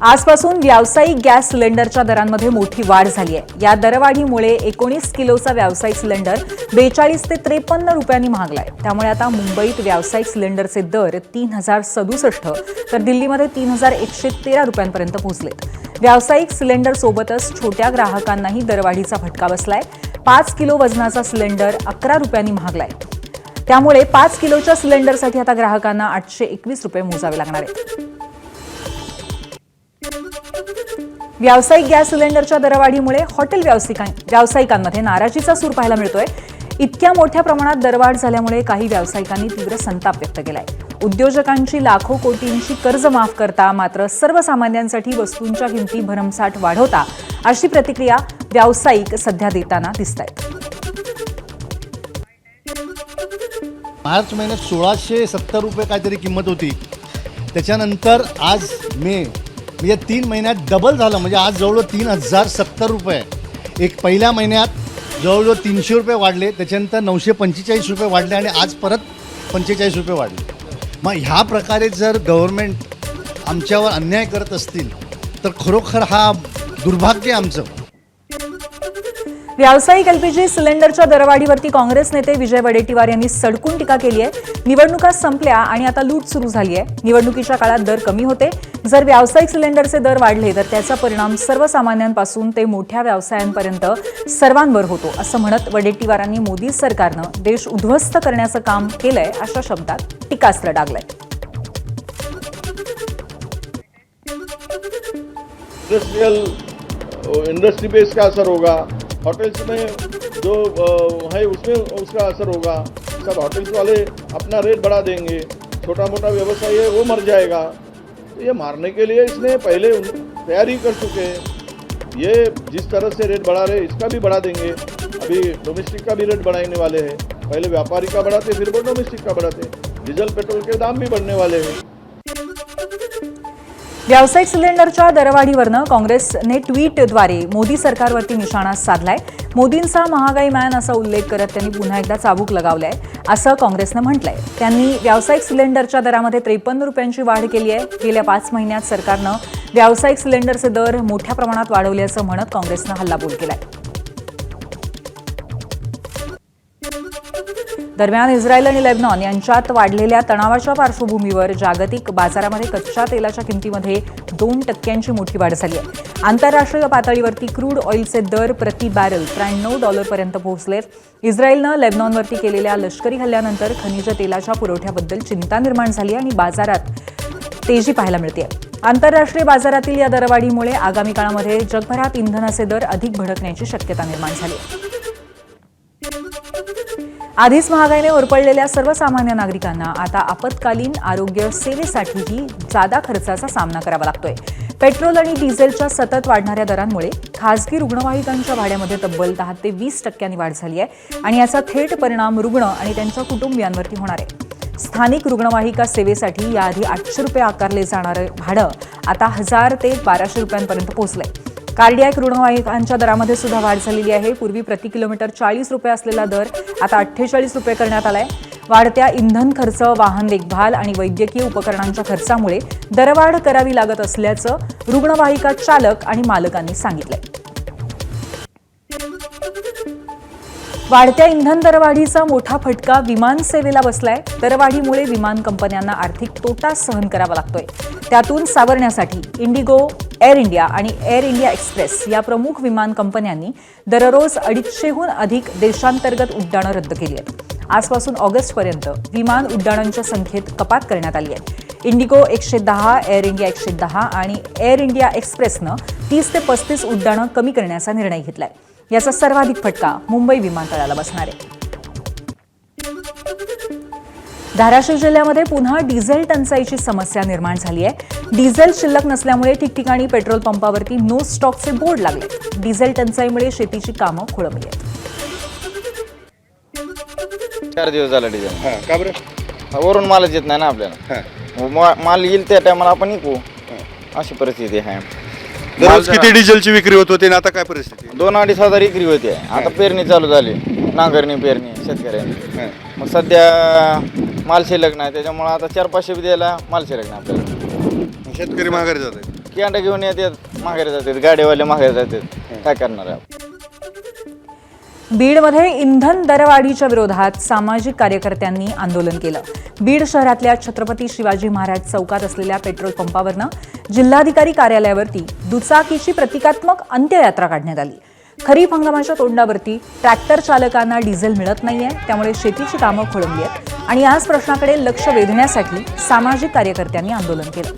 आजपासून व्यावसायिक गॅस सिलेंडरच्या दरांमध्ये मोठी वाढ झाली आहे। या दरवाढीमुळे 19 किलोचा व्यावसायिक सिलेंडर 42 ते 53 रुपयांनी महागलाय। त्यामुळे आता मुंबईत व्यावसायिक सिलेंडरचे दर 3067 तर दिल्लीमध्ये 3113 रुपयांपर्यंत पोहोचलेत। व्यावसायिक सिलेंडर सोबतच छोट्या ग्राहकांनाही दरवाढीचा फटका बसलाय। 5 किलो वजनाचा सिलेंडर 11 रुपयांनी महागलाय। त्यामुळे 5 किलोच्या सिलेंडरसाठी आता ग्राहकांना 821 रुपये मोजावे लागणार आहेत। व्यावसायिक गॅस सिलेंडरच्या दरवाढीमुळे हॉटेल व्यावसायिकांमध्ये नाराजीचा सूर पाहायला मिळतोय। इतक्या मोठ्या प्रमाणात दरवाढ झाल्यामुळे काही व्यावसायिकांनी तीव्र संताप व्यक्त केलाय। उद्योजकांची लाखो कोटींची कर्ज माफ करता मात्र सर्वसामान्यांसाठी वस्तूंच्या किमती भरमसाठ वाढवता अशी प्रतिक्रिया व्यावसायिक सध्या देताना दिसतायत। मार्च महिन्यात 1670 रुपये काहीतरी किंमत होती। त्याच्यानंतर आज मे म्हणजे 3 महिन्यात डबल झालं, म्हणजे आज जवळजवळ 3070 रुपये। एक पहिल्या महिन्यात जवळजवळ 300 रुपये वाढले, त्याच्यानंतर 945 रुपये वाढले आणि आज परत 45 रुपये वाढले। मग ह्या प्रकारे जर गव्हर्नमेंट आमच्यावर अन्याय करत असतील तर खरोखर हा दुर्भाग्य आमचं। व्यावसायिक एलपीजी सिलेंडरच्या दरवाढीवरती काँग्रेस नेते विजय वडेट्टीवार यांनी सडकून टीका केली आहे। निवडणुका संपल्या आणि आता लूट सुरू झाली आहे। निवडणुकीच्या काळात दर कमी होते, जर व्यावसायिक सिलेंडरचे दर वाढले तर त्याचा परिणाम सर्वसामान्यांपासून ते मोठ्या व्यवसायांपर्यंत सर्वांवर होतो असं म्हणत वडेट्टीवारांनी मोदी सरकारनं देश उद्ध्वस्त करण्याचं काम केलंय अशा शब्दात टीकास्त्र डागलंय। इंडस्ट्री पे इसका असर होगा, होटल्स में जो है उसमें उसका असर होगा। सब होटल्स वाले अपना रेट बढ़ा देंगे, छोटा मोटा व्यवसाय है वो मर जाएगा। तो ये मारने के लिए इसने पहले तैयारी कर चुके हैं। ये जिस तरह से रेट बढ़ा रहे इसका भी बढ़ा देंगे। अभी डोमेस्टिक का भी रेट बढ़ाने वाले हैं। पहले व्यापारी का बढ़ाते फिर वो डोमेस्टिक का बढ़ाते। डीजल पेट्रोल के दाम भी बढ़ने वाले हैं। व्यावसायिक सिलेंडरच्या दरवाढीवरनं काँग्रेसने ट्विटद्वारे मोदी सरकारवरती निशाणा साधलाय। मोदींचा महागाई मॅन असा उल्लेख करत त्यांनी पुन्हा एकदा चाबूक लगावलाय असं काँग्रेसनं म्हटलंय। त्यांनी व्यावसायिक सिलेंडरच्या दरामध्ये 53 रुपयांची वाढ केली आहे। गेल्या 5 महिन्यात सरकारनं व्यावसायिक सिलेंडरचे दर मोठ्या प्रमाणात वाढवल्याचं म्हणत काँग्रेसनं हल्लाबोल केलाय। दरम्यान इस्रायल आणि लेबनॉन यांच्यात वाढलेल्या तणावाच्या पार्श्वभूमीवर जागतिक बाजारामध्ये कच्च्या तेलाच्या किमतीमध्ये 2% मोठी वाढ झाली आहे। आंतरराष्ट्रीय पातळीवरती क्रूड ऑइलचे दर प्रति बॅरल $93 पर्यंत पोहोचले। इस्रायलनं लेबनॉनवरती केलेल्या लष्करी हल्ल्यानंतर खनिज तेलाच्या पुरवठ्याबद्दल चिंता निर्माण झाली आणि बाजारात तेजी पाहायला मिळते। आंतरराष्ट्रीय बाजारातील या दरवाढीमुळे आगामी काळामध्ये जगभरात इंधनाचे दर अधिक भडकण्याची शक्यता निर्माण झाली। आधीच महागाईने ओरपडलेल्या सर्वसामान्य नागरिकांना आता आपत्कालीन आरोग्य सेवेसाठीही जादा खर्चाचा सामना करावा लागतोय। पेट्रोल आणि डिझेलच्या सतत वाढणाऱ्या दरांमुळे खासगी रुग्णवाहिकांच्या भाड्यामध्ये तब्बल 10 ते 20% वाढ झाली आहे आणि याचा थेट परिणाम रुग्ण आणि त्यांच्या कुटुंबियांवरती होणार आहे। स्थानिक रुग्णवाहिका सेवेसाठी याआधी 800 रुपये आकारले जाणारे भाडं आता 1000 ते 1200 रुपयांपर्यंत पोहोचलंय। कार्डियाक रुग्णवाहिकांच्या दरामध्ये सुद्धा वाढ झालेली आहे। पूर्वी प्रति किलोमीटर 40 रुपये असलेला दर आता 48 रुपये करण्यात आलाय। वाढत्या इंधन खर्च, वाहन देखभाल आणि वैद्यकीय उपकरणांच्या खर्चामुळे दरवाढ करावी लागत असल्याचं रुग्णवाहिका चालक आणि मालकांनी सांगितलंय। वाढत्या इंधन दरवाढीचा मोठा फटका विमान सेवेला बसलाय। दरवाढीमुळे विमान कंपन्यांना आर्थिक तोटा सहन करावा लागतोय। त्यातून सावरण्यासाठी इंडिगो, एअर इंडिया आणि एअर इंडिया एक्सप्रेस या प्रमुख विमान कंपन्यांनी दररोज 250हून अधिक देशांतर्गत उड्डाणं रद्द केली आहेत। आजपासून ऑगस्टपर्यंत विमान उड्डाणांच्या संख्येत कपात करण्यात आली आहे। इंडिगो 110, एअर इंडिया 110 आणि एअर इंडिया एक्सप्रेसनं 30 ते 35 उड्डाणं कमी करण्याचा निर्णय घेतलाय। याचा सर्वाधिक फटका मुंबई विमानतळाला बसणार आहे। धाराशिव जिल्ह्यामध्ये पुन्हा डिझेल टंचाईची समस्या निर्माण झाली आहे। डिझेल शिल्लक नसल्यामुळे ठिकठिकाणी पेट्रोल पंपावरती नो स्टॉकचे बोर्ड लागले। डिझेल टंचाईमुळे शेतीची कामं खोळंबली आहेत। 4 दिवस झाला डिझेल का बरं? वरून मालच येत नाही ना आपल्याला। माल येईल त्या टायमाला आपण विकू, अशी परिस्थिती आहे। दररोज किती डिझेलची विक्री होत होती आणि आता काय परिस्थिती? 2-2.5 हजार विक्री होते। आता पेरणी चालू झाली, नांगरणी पेरणी शेतकऱ्यांनी। मग सध्या माल शिल्लक नाही, त्याच्यामुळे आता 4-500 बी द्यायला माल शिल्लक नाही आपल्याला। शेतकरी माघारी जात आहेत। कॅन्डा घेऊन येतात माघारी जातात, गाडीवाले माघारी जातात, काय करणार आहे. बीडमध्ये इंधन दरवाढीच्या विरोधात सामाजिक कार्यकर्त्यांनी आंदोलन केलं. बीड शहरातल्या छत्रपती शिवाजी महाराज चौकात असलेल्या पेट्रोल पंपावरनं जिल्हाधिकारी कार्यालयावरती दुचाकीची प्रतिकात्मक अंत्ययात्रा काढण्यात आली. खरीप हंगामाच्या तोंडावरती ट्रॅक्टर चालकांना डिझेल मिळत नाहीये, त्यामुळे शेतीची कामं खोळंबली आहेत आणि याच प्रश्नाकडे लक्ष वेधण्यासाठी सामाजिक कार्यकर्त्यांनी आंदोलन केलं.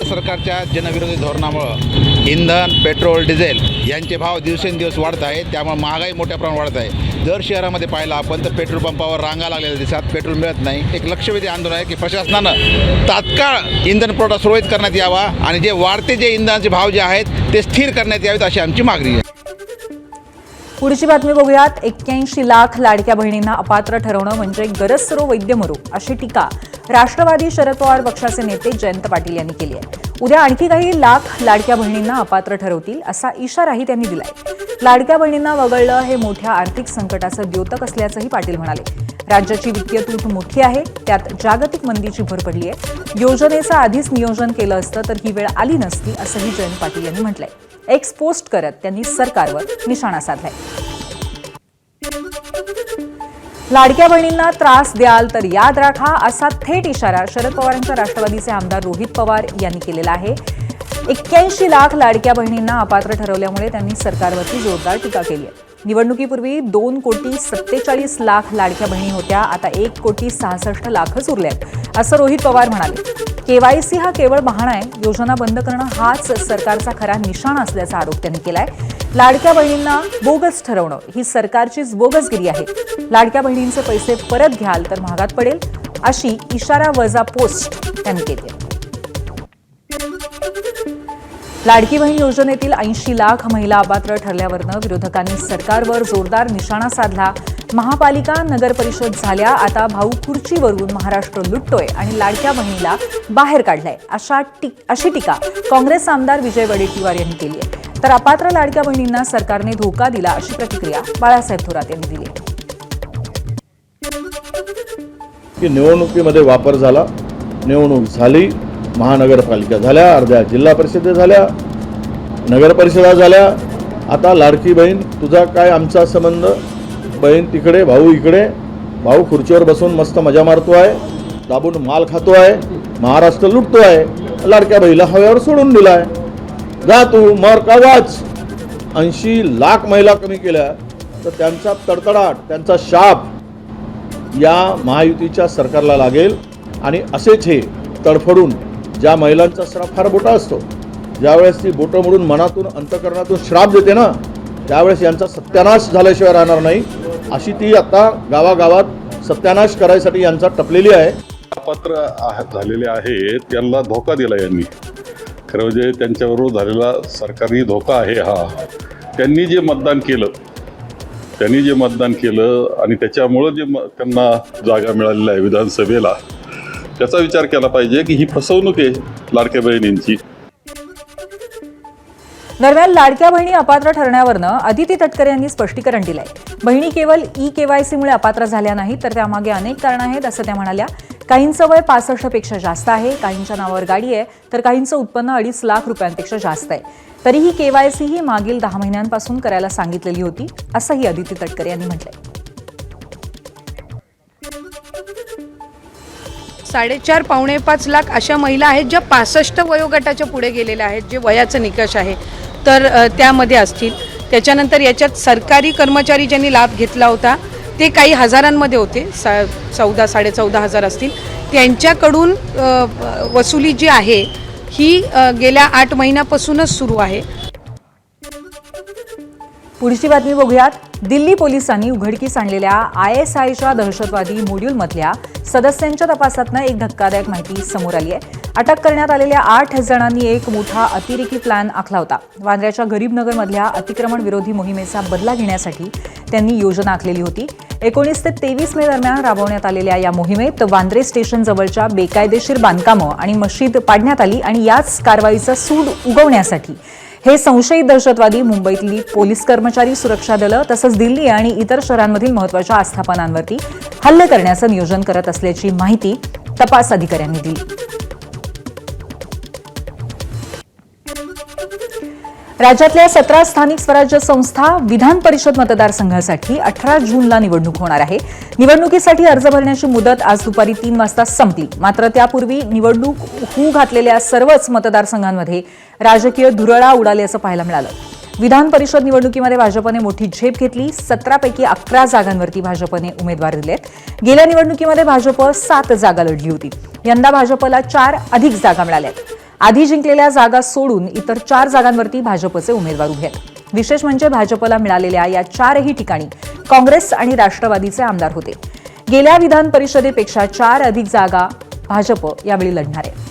सरकारच्या जनविरोधी धोरणामुळं इंधन, पेट्रोल, डिझेल यांचे भाव दिवसेंदिवस वाढत आहेत. त्यामुळे महागाई मोठ्या प्रमाणात वाढत आहे. जर शहरामध्ये पाहिलं आपण तर पेट्रोल पंपावर रांगा लागलेल्या दिसतात, पेट्रोल मिळत नाही. एक लक्षवेधी आंदोलन आहे की प्रशासनानं तात्काळ इंधन पुरवठा सुरळीत करण्यात यावा आणि जे वाढते जे इंधनाचे भाव जे आहेत ते स्थिर करण्यात यावेत अशी आमची मागणी आहे. पुढची बातमी बघूयात. 81 लाख लाडक्या बहिणींना अपात्र ठरवणं म्हणजे गरज सरो वैद्य मरो अशी टीका राष्ट्रवादी शरद पवार पक्षाचे नेते जयंत पाटील यांनी केली आहे. उद्या आणखी काही लाख लाडक्या बहिणींना अपात्र ठरवतील असा इशाराही त्यांनी दिलाय. लाडक्या बहिणींना वगळलं हे मोठ्या आर्थिक संकटाचं द्योतक असल्याचंही पाटील म्हणाले. राज्याची वित्तीय तूट मोठी आहे, त्यात जागतिक मंदीची भर पडली आहे. योजनेचं आधीच नियोजन केलं असतं तर ही वेळ आली नसती असंही जयंत पाटील यांनी म्हटलंय. एक्स पोस्ट करत त्यांनी सरकारवर निशाणा साधलाय. लाडक्या बहिणींना त्रास द्याल तर याद राखा असा थेट इशारा शरद पवारांच्या राष्ट्रवादीचे आमदार रोहित पवार यांनी केलेला आहे. 81 लाख लाडक्या बहिणींना अपात्र ठरवल्यामुळे त्यांनी सरकारवरती जोरदार टीका केली आहे. निवडणुकीपूर्वी 2,47,00,000 लाडक्या बहिणी होत्या, आता 1,66,00,000 उरल्यात असं रोहित पवार म्हणाले. KYC हा केवळ बहाणा आहे, योजना बंद करणं हाच सरकारचा खरा निशाणा असल्याचा आरोप त्यांनी केलाय. लाडक्या बहिणींना बोगस ठरवणं ही सरकारचीच बोगसगिरी आहे. लाडक्या बहिणींचे पैसे परत घ्याल तर महागात पडेल अशी इशारा वजा पोस्ट त्यांनी केली. लाडकी बहीण योजनेतील 80 लाख महिला अपात्र ठरल्यावरनं विरोधकांनी सरकारवर जोरदार निशाणा साधला. महापालिका नगर परिषद झाल्या, आता भाऊ खुर्चीवरून महाराष्ट्र लुटतोय आणि लाडक्या बहिणीला बाहेर काढलाय अशी टीका काँग्रेस आमदार विजय वडेट्टीवार यांनी केली आहे. तर अपात्र लाडक्या बहिणींना सरकारने धोका दिला अशी प्रतिक्रिया बाळासाहेब थोरात यांनी दिली आहे. की निवडणुकीमध्ये वापर झाला, निवडणूक झाली, महानगरपालिका झाल्या, अर्ध्या जिल्हा परिषदा झाल्या, नगर परिषदा झाल्या. आता लाडकी बहीण तुझा काय आमचा संबंध, बहीण तिकडे भाऊ इकडे. भाऊ खुर्चीवर बसून मस्त मजा मारतो आहे, दाबून माल खातो आहे, महाराष्ट्र लुटतो आहे. लाडक्या बहिणीला हव्यावर सोडून दिला आहे. जा तू मर का वाच. 80 लाख महिला कमी केल्या तर त्यांचा तडतडाट, त्यांचा शाप या महायुतीच्या सरकारला लागेल. आणि असेच हे तडफडून ज्या महिलांचा श्राप फार मोठा असतो, ज्यावेळेस ती बोटं मोडून मनातून अंतःकरणातून श्राप देते ना, त्यावेळेस यांचा सत्यानाश झाल्याशिवाय राहणार नाही. अशी ती आता गावागावात सत्यानाश करायसाठी यांचा टपलेली आहे. पात्र झालेले आहेत त्यांना धोका दिला यांनी. खरं म्हणजे त्यांच्याबरोबर झालेला सरकारी धोका आहे हा. त्यांनी जे मतदान केलं आणि त्याच्यामुळं जे त्यांना जागा मिळालेल्या आहे विधानसभेला, त्याचा विचार केला पाहिजे की ही फसवणूक आहे लाडक्या बहिणींची. दरम्यान लाडक्या बहिणी अपात्र ठरण्यावरनं अदिती तटकरे यांनी स्पष्टीकरण दिलंय. बहिणी केवळ KYCमुळे अपात्र झाल्या नाहीत तर त्यामागे अनेक कारणं आहेत असं त्या म्हणाल्या. काहींचं वय 65 पेक्षा जास्त आहे, काहींच्या नावावर गाडी आहे, तर काहींचं उत्पन्न 2.5 लाख रुपयांपेक्षा जास्त आहे. तरीही KYC ही मागील 10 महिन्यांपासून करायला सांगितलेली होती असंही अदिती तटकरे यांनी म्हटलंय. 4.5 पावणे 5 लाख अशा महिला आहेत ज्या 65 वयोगटाच्या पुढे गेलेल्या आहेत, जे वयाचं निकष आहे तर त्यामध्ये असतील. त्याच्यानंतर याच्यात सरकारी कर्मचारी ज्यांनी लाभ घेतला होता ते काही हजारांमध्ये होते, 14,000-14,500 असतील. त्यांच्याकडून वसुली जी आहे ही गेल्या 8 महिन्यापासूनच सुरू आहे. पुढची बातमी बघूयात. दिल्ली पोलिसांनी उघडकीस आणलेल्या ISIच्या दहशतवादी मॉड्यूलमधल्या सदस्यांच्या तपासातनं एक धक्कादायक माहिती समोर आली आहे. अटक करण्यात आलेल्या 8 जणांनी एक मोठा अतिरेकी प्लॅन आखला होता. वांद्र्याच्या गरीबनगरमधल्या अतिक्रमण विरोधी मोहिमेचा बदला घेण्यासाठी त्यांनी योजना आखलेली होती. 19 ते 23 मे दरम्यान राबवण्यात आलेल्या या मोहिमेत वांद्रे स्टेशन जवळच्या बेकायदेशीर बांधकामं आणि मशीद पाडण्यात आली आणि याच कारवाईचा सूड उगवण्यासाठी हे संशयित दहशतवादी मुंबईतली पोलीस कर्मचारी, सुरक्षा दलं तसंच दिल्ली आणि इतर शहरांमधील महत्त्वाच्या आस्थापनांवरती हल्ले करण्याचं नियोजन करत असल्याची माहिती तपास अधिकाऱ्यांनी दिली. राज्यातल्या 17 स्थानिक स्वराज्य संस्था विधान परिषद मतदारसंघासाठी 18 जूनला निवडणूक होणार आहे. निवडणुकीसाठी अर्ज भरण्याची मुदत आज दुपारी 3 वाजता संपली. मात्र त्यापूर्वी निवडणूक होऊ घातलेल्या सर्वच मतदारसंघांमध्ये राजकीय धुरळा उडाल्याचं पाहायला मिळालं. विधान परिषद निवडणुकीमध्ये भाजपने मोठी झेप घेतली. 17 पैकी 11 जागांवरती भाजपने उमेदवार दिलेत. गेल्या निवडणुकीमध्ये भाजप 7 जागा लढली होती. यंदा भाजपला 4 अधिक जागा मिळाल्यात. आधी जिंकलेल्या जागा सोडून इतर 4 जागांवरती भाजपचे उमेदवार उभे आहेत. विशेष म्हणजे भाजपला मिळालेल्या या 4ही ठिकाणी काँग्रेस आणि राष्ट्रवादीचे आमदार होते. गेल्या विधान परिषदेपेक्षा 4 अधिक जागा भाजप यावेळी लढणार आहे.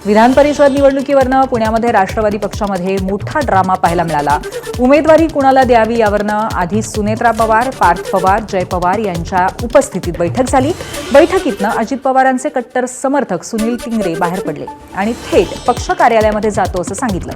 विधान परिषद निवडणुकीवरनं पुण्यामध्ये राष्ट्रवादी पक्षामध्ये मोठा ड्रामा पाहायला मिळाला. उमेदवारी कुणाला द्यावी यावरनं आधी सुनेत्रा पवार, पार्थ पवार, जय पवार यांच्या उपस्थितीत बैठक झाली. बैठकीतनं अजित पवारांचे कट्टर समर्थक सुनील टिंगरे बाहेर पडले आणि थेट पक्ष कार्यालयामध्ये जातो असं सांगितलं.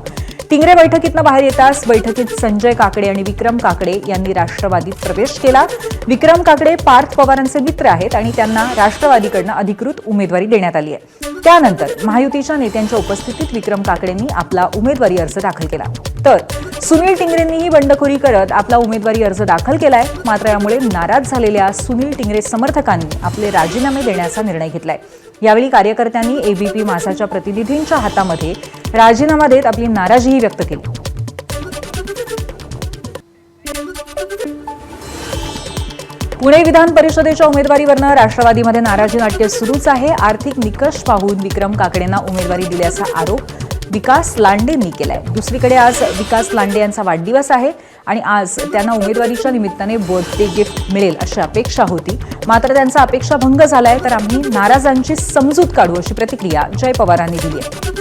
टिंगरे बैठकीतनं बाहेर येताच बैठकीत संजय काकडे आणि विक्रम काकडे यांनी राष्ट्रवादीत प्रवेश केला. विक्रम काकडे पार्थ पवारांचे मित्र आहेत आणि त्यांना राष्ट्रवादीकडनं अधिकृत उमेदवारी देण्यात आली आहे. त्यानंतर महायुतीच्या नेत्यांच्या उपस्थितीत विक्रम काकडेंनी आपला उमेदवारी अर्ज दाखल केला. तर सुनील टिंगरेंनीही बंडखोरी करत आपला उमेदवारी अर्ज दाखल केलाय. मात्र यामुळे नाराज झालेल्या सुनील टिंगरे समर्थकांनी आपले राजीनामे देण्याचा निर्णय घेतलाय. यावेळी कार्यकर्त्यांनी एबीपी माझाच्या प्रतिनिधींच्या हातामध्ये राजीनामा देत आपली नाराजीही व्यक्त केली. पुणे विधान परिषदेच्या उमेदवारीवरनं राष्ट्रवादीमध्ये नाराजी नाट्य सुरूच आहे. आर्थिक निकष पाहून विक्रम काकडेंना उमेदवारी दिल्याचा आरोप विकास लांडेंनी केलाय. दुसरीकडे आज विकास लांडे यांचा वाढदिवस आहे आणि आज त्यांना उमेदवारीच्या निमित्ताने बर्थडे गिफ्ट मिळेल अशी अपेक्षा होती. मात्र त्यांचा अपेक्षाभंग झालाय. तर आम्ही नाराजांची समजूत काढू अशी प्रतिक्रिया जय पवारांनी दिली आहे.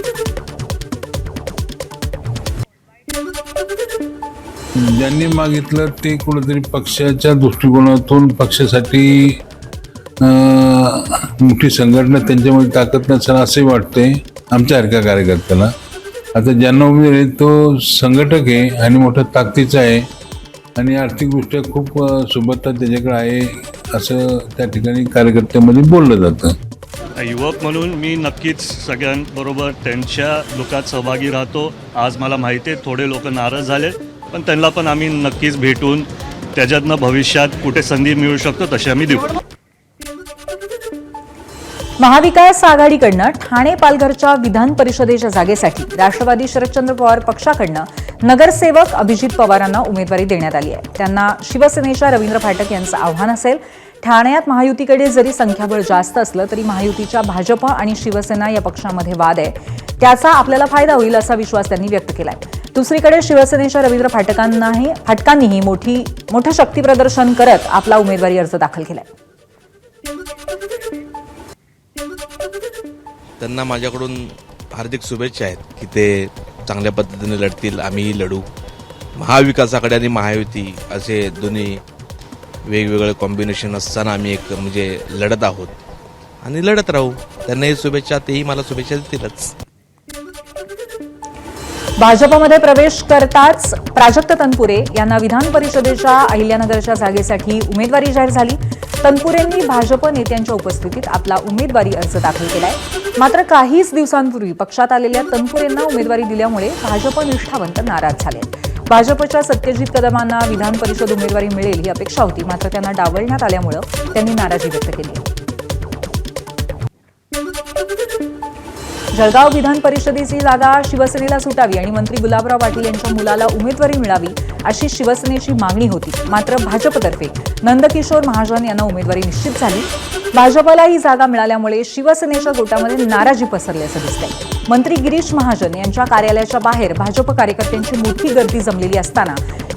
ज्यांनी मागितलं ते कुठेतरी पक्षाच्या दृष्टिकोनातून पक्षासाठी मोठी संघटना त्यांच्यामध्ये ताकद नसेल असे वाटते आमच्यासारख्या कार्यकर्त्याला. आता ज्यांना उमेद आहे तो संघटक आहे आणि मोठा ताकदीचा आहे आणि आर्थिकदृष्ट्या खूप सुबत्ता त्याच्याकडे आहे असं त्या ठिकाणी कार्यकर्त्यामध्ये बोललं जातं. युवक म्हणून मी नक्कीच सगळ्यांबरोबर त्यांच्या दुःखात सहभागी राहतो. आज मला माहिती आहे थोडे लोक नाराज झाले, पण त्यांना पण आम्ही नक्कीच भेटून त्याच्यातनं भविष्यात कुठे संधी मिळू शकतो तशी आम्ही देऊ. महाविकास आघाडीकडनं ठाणे पालघरच्या विधान परिषदेच्या जागेसाठी राष्ट्रवादी शरदचंद्र पवार पक्षाकडनं नगरसेवक अभिजित पवारांना उमेदवारी देण्यात आली आहे. त्यांना शिवसेनेच्या रवींद्र फाटक यांचं आव्हान असेल. ठाण्यात महायुतीकडे जरी संख्याबळ जास्त असलं तरी महायुतीच्या भाजप आणि शिवसेना या पक्षामध्ये वाद आहे. त्याचा आपल्याला फायदा होईल असा विश्वास त्यांनी व्यक्त केलाय. दुसरीकडे शिवसेनेच्या रवींद्र फाटकांनीही मोठं शक्तीप्रदर्शन करत आपला उमेदवारी अर्ज दाखल केलाय. त्यांना माझ्याकडून हार्दिक शुभेच्छा आहेत की ते चांगल्या पद्धतीने लढतील. आम्हीही लढू. महाविकास आघाडी आणि महायुती असे दोन्ही वेगवेगळे कॉम्बिनेशन असताना आम्ही एक म्हणजे लढत आहोत आणि लढत राहू. त्यांनाही शुभेच्छा, तेही मला शुभेच्छा देतीलच. भाजपमध्ये प्रवेश करताच प्राजक्त तनपुरे यांना विधान परिषदेच्या अहिल्यानगरच्या जागेसाठी उमेदवारी जाहीर झाली. तनपुरेंनी भाजप नेत्यांच्या उपस्थितीत आपला उमेदवारी अर्ज दाखल केलाय. मात्र काहीच दिवसांपूर्वी पक्षात आलेल्या तनपुरेंना उमेदवारी दिल्यामुळे भाजप निष्ठावंत नाराज झाले. भाजपच्या सत्यजित कदमांना विधान परिषद उमेदवारी मिळेल ही अपेक्षा होती, मात्र त्यांना डावलण्यात आल्यामुळे त्यांनी नाराजी व्यक्त केली. जळगाव विधान परिषदेची जागा शिवसेनेला सुटावी आणि मंत्री गुलाबराव पाटील यांच्या मुलाला उमेदवारी मिळावी अशी शिवसेनेची मागणी होती. मात्र भाजपतर्फे नंदकिशोर महाजन यांना उमेदवारी निश्चित झाली. भाजपला ही जागा मिळाल्यामुळे शिवसेनेच्या गोटामध्ये नाराजी पसरली असं दिसतंय. मंत्री गिरीश महाजन यांच्या कार्यालयाच्या बाहेर भाजप कार्यकर्त्यांची मोठी गर्दी जमलेली असताना